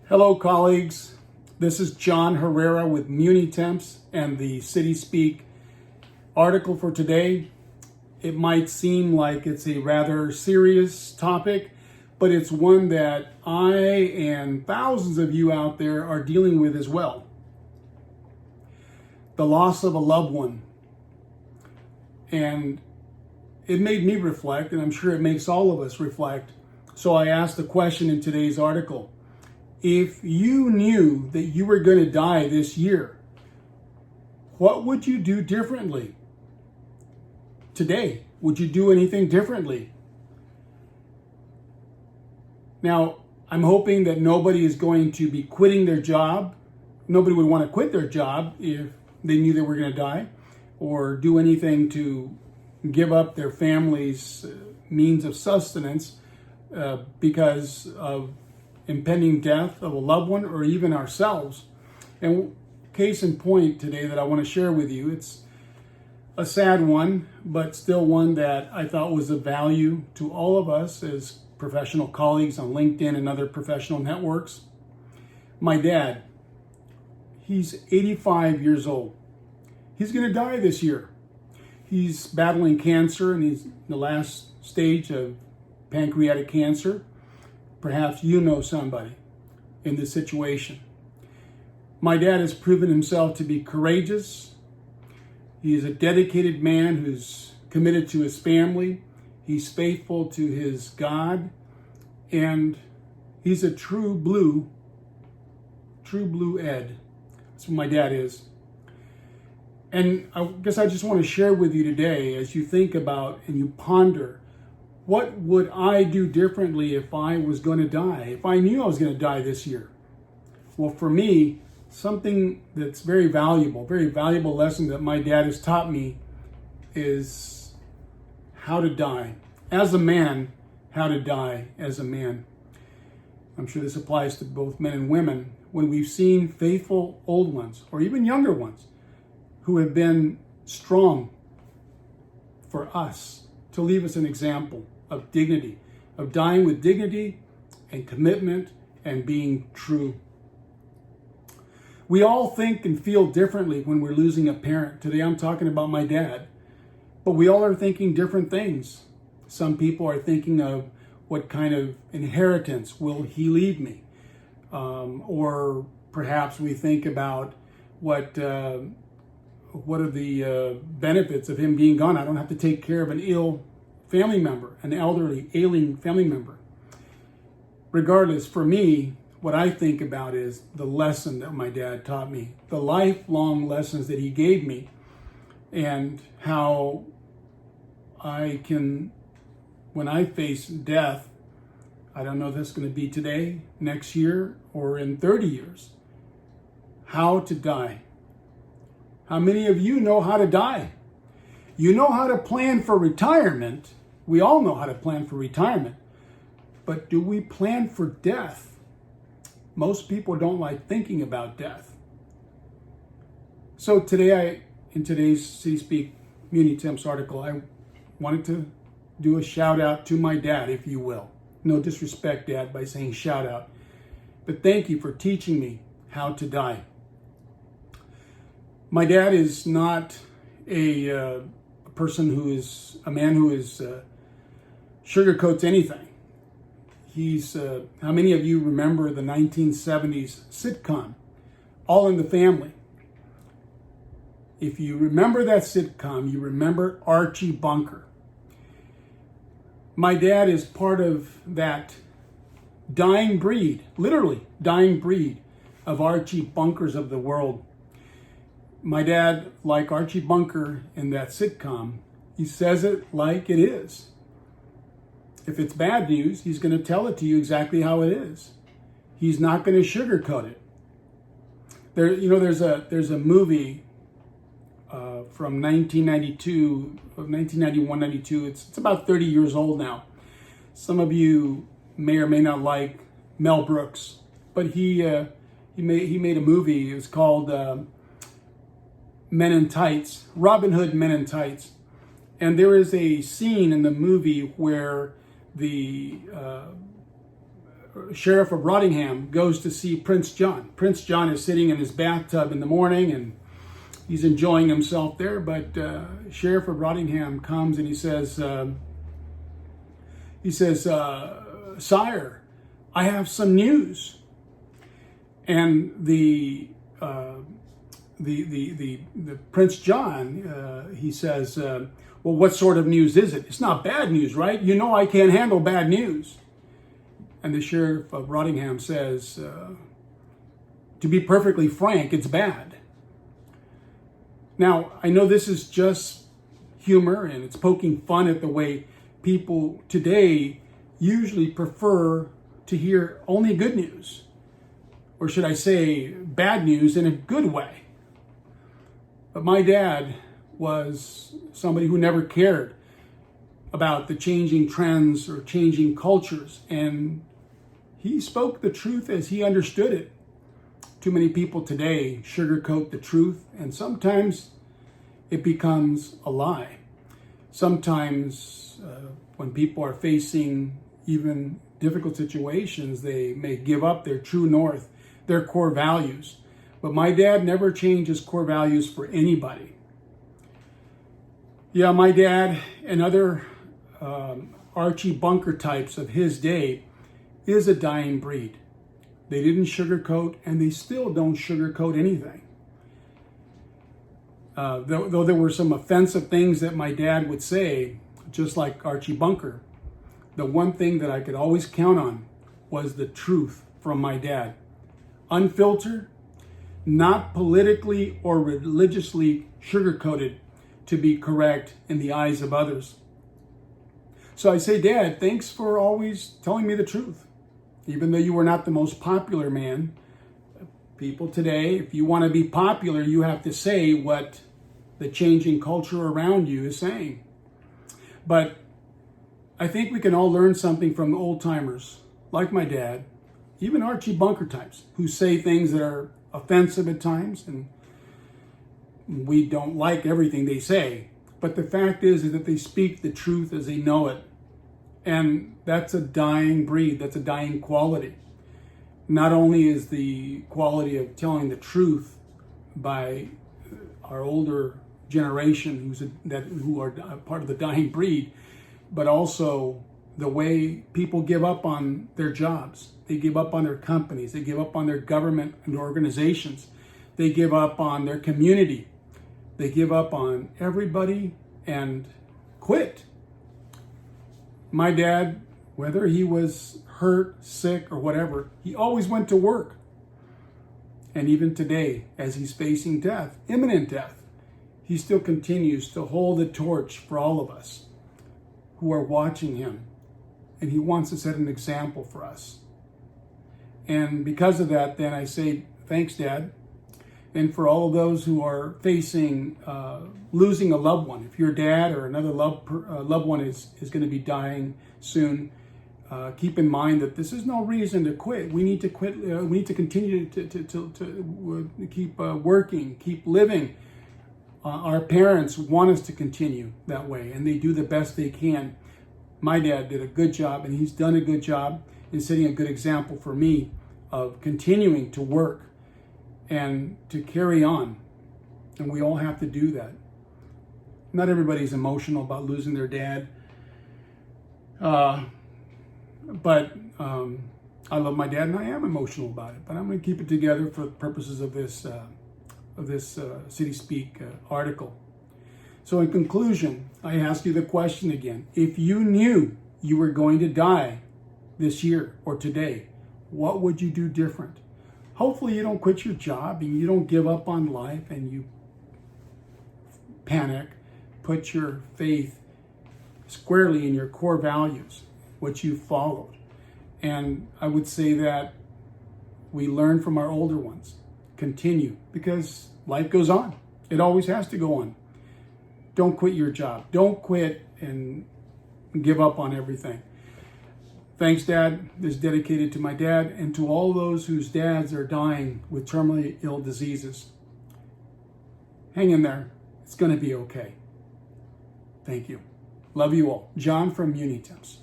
Hello, colleagues. This is John Herrera with MuniTemps and the City Speak article for today. It might seem like it's a rather serious topic, but it's one that I and thousands of you out there are dealing with as well. The loss of a loved one. And it made me reflect, and I'm sure it makes all of us reflect. So I asked the question in today's article. If you knew that you were going to die this year, what would you do differently? Today, would you do anything differently? Now, I'm hoping that nobody is going to be quitting their job. Nobody would want to quit their job if they knew they were going to die, or do anything to give up their family's means of sustenance because of impending death of a loved one or even ourselves. And case in point today that I want to share with you, it's a sad one, but still one that I thought was of value to all of us as professional colleagues on LinkedIn and other professional networks. My dad, he's 85 years old. He's going to die this year. He's battling cancer and he's in the last stage of pancreatic cancer. Perhaps you know somebody in this situation. My dad has proven himself to be courageous. He is a dedicated man who's committed to his family. He's faithful to his God. And he's a true blue Ed. That's what my dad is. And I guess I just want to share with you today, as you think about and you ponder, what would I do differently if I was going to die? If I knew I was going to die this year? Well, for me, something that's very valuable lesson that my dad has taught me is how to die. As a man, how to die as a man. I'm sure this applies to both men and women. When we've seen faithful old ones, or even younger ones, who have been strong for us, to leave us an example of dignity, of dying with dignity and commitment and being true. We all think and feel differently when we're losing a parent. Today I'm talking about my dad, but we all are thinking different things. Some people are thinking of what kind of inheritance will he leave me? Or perhaps we think about what are the benefits of him being gone? I don't have to take care of an ill family member, an elderly, ailing family member. Regardless, for me, what I think about is the lesson that my dad taught me, the lifelong lessons that he gave me, and how I can, when I face death, I don't know if that's going to be today, next year, or in 30 years, how to die. How many of you know how to die? You know how to plan for retirement. We all know how to plan for retirement. But do we plan for death? Most people don't like thinking about death. So today, in today's City Speak MuniTemps article, I wanted to do a shout out to my dad, if you will. No disrespect, Dad, by saying shout out. But thank you for teaching me how to die. My dad is not a man who sugarcoats anything. He's, how many of you remember the 1970s sitcom, All in the Family? If you remember that sitcom, you remember Archie Bunker. My dad is part of that dying breed, literally dying breed of Archie Bunkers of the world. My dad, like Archie Bunker in that sitcom, he says it like it is. If it's bad news, he's going to tell it to you exactly how it is. He's not going to sugarcoat it. There's a movie from 1991, 92. It's about 30 years old now. Some of you may or may not like Mel Brooks, but he made a movie. It was called Men in Tights, Robin Hood Men in Tights. And there is a scene in the movie where the sheriff of Rottingham goes to see Prince John. Prince John is sitting in his bathtub in the morning and he's enjoying himself there, but Sheriff of Rottingham comes and he says, "Sire, I have some news." And the Prince John, he says, "Well, what sort of news is it? It's not bad news, right? You know I can't handle bad news." And the Sheriff of Rottingham says, "To be perfectly frank, it's bad." Now, I know this is just humor and it's poking fun at the way people today usually prefer to hear only good news. Or should I say, bad news in a good way. But my dad was somebody who never cared about the changing trends or changing cultures. And he spoke the truth as he understood it. Too many people today sugarcoat the truth, and sometimes it becomes a lie. Sometimes when people are facing even difficult situations, they may give up their true north, their core values. But my dad never changed his core values for anybody. Yeah, my dad and other Archie Bunker types of his day is a dying breed. They didn't sugarcoat, and they still don't sugarcoat anything. Though there were some offensive things that my dad would say, just like Archie Bunker, the one thing that I could always count on was the truth from my dad. Unfiltered, not politically or religiously sugarcoated to be correct in the eyes of others. So I say, Dad, thanks for always telling me the truth. Even though you were not the most popular man, people today, if you want to be popular, you have to say what the changing culture around you is saying. But I think we can all learn something from the old timers, like my dad, even Archie Bunker types, who say things that are offensive at times, and we don't like everything they say. But the fact is that they speak the truth as they know it. And that's a dying breed, that's a dying quality. Not only is the quality of telling the truth by our older generation who are part of the dying breed, but also the way people give up on their jobs. They give up on their companies. They give up on their government and organizations. They give up on their community. They give up on everybody and quit. My dad, whether he was hurt, sick, or whatever, he always went to work. And even today, as he's facing death, imminent death, he still continues to hold the torch for all of us who are watching him. And he wants to set an example for us. And because of that, then I say, thanks, Dad. And for all of those who are facing losing a loved one, if your dad or another loved one is going to be dying soon, keep in mind that this is no reason to quit. We need to quit. We need to continue to keep working, keep living. Our parents want us to continue that way, and they do the best they can. My dad did a good job, and he's done a good job in setting a good example for me of continuing to work and to carry on. And we all have to do that. Not everybody's emotional about losing their dad. But I love my dad and I am emotional about it. But I'm going to keep it together for the purposes of this City Speak article. So in conclusion, I ask you the question again. If you knew you were going to die this year or today, what would you do different? Hopefully you don't quit your job and you don't give up on life and you panic. Put your faith squarely in your core values, what you followed. And I would say that we learn from our older ones. Continue, because life goes on. It always has to go on. Don't quit your job. Don't quit and give up on everything. Thanks, Dad. This is dedicated to my dad and to all those whose dads are dying with terminally ill diseases. Hang in there. It's going to be okay. Thank you. Love you all. John from Unitemps.